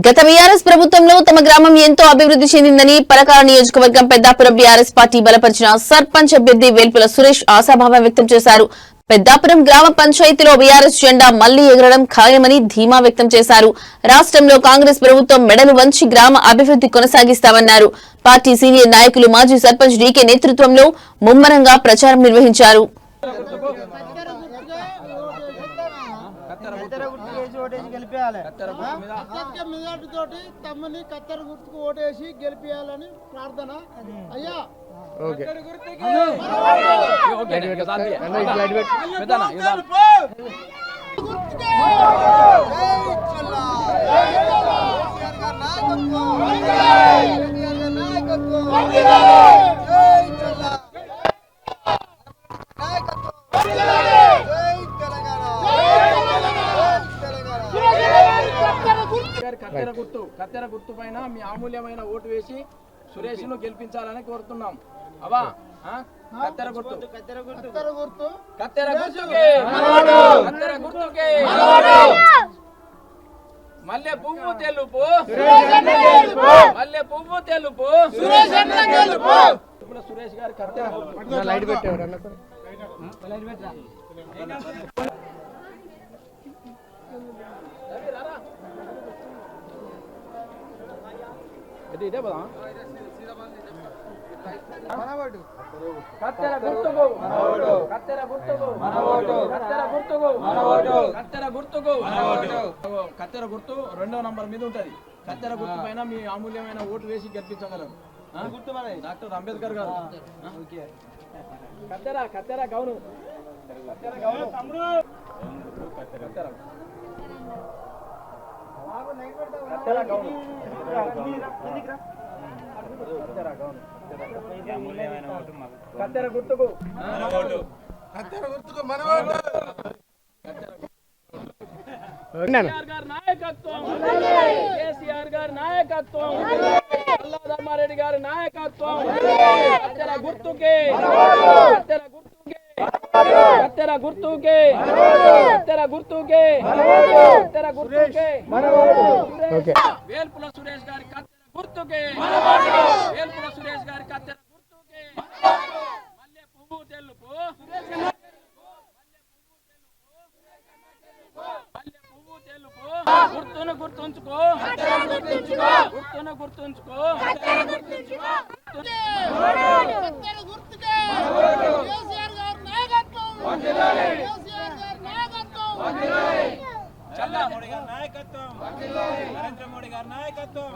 గత బీఆర్ఎస్ ప్రభుత్వంలో తమ గ్రామం ఎంతో అభివృద్ధి చెందిందని పరకాల నియోజకవర్గం పెద్దాపురం బీఆర్ఎస్ పార్టీ బలపరిచిన సర్పంచ్ అభ్యర్థి వేల్పుల సురేష్ ఆశాభావం వ్యక్తం చేశారు. పెద్దాపురం గ్రామ పంచాయతీలో బీఆర్ఎస్ జెండా మళ్లీ ఎగరడం ఖాయమని ధీమా వ్యక్తం చేశారు. రాష్ట్రంలో కాంగ్రెస్ ప్రభుత్వం మెడలు వంచి గ్రామ అభివృద్ధి కొనసాగిస్తామన్నారు. పార్టీ సీనియర్ నాయకులు మాజీ సర్పంచ్ డీకే నేతృత్వంలో ముమ్మరంగా ప్రచారం నిర్వహించారు. తమ్మని కత్తెర గుర్తుకు ఓటేసి గెలిపియాలని ప్రార్థన. అయ్యా కత్తెర గుర్తు పైన మీ అమూల్యమైన ఓటు వేసి సురేష్ ను గెలిపించాలని కోరుతున్నాం. అవా కత్తెర గుర్తు మల్లె పువ్వు తెలుపు ఇప్పుడు సురేష్ గారు కత్తెర లైట్ పెట్టారు. కత్తెర గుర్తు 2వ నంబర్ మీద ఉంటది. కత్తెర గుర్తు పైన మీ అమూల్యమైన ఓటు వేసి గెలిపించగలరు. డాక్టర్ అంబేద్కర్ గారు కత్తెర గౌను కత్తెర గుర్తుకు నాయకత్వం, కేసీఆర్ గారి నాయకత్వం, ధర్మారెడ్డి గారి నాయకత్వం. కత్తెర గుర్తుకే వేల్పుల సురేష్ గారి కత్తెర గుర్తుకే మల్లె పువ్వు తెలుపు గుర్తును గుర్తుంచుకో నరేంద్ర మోడీ గారి నాయకత్వం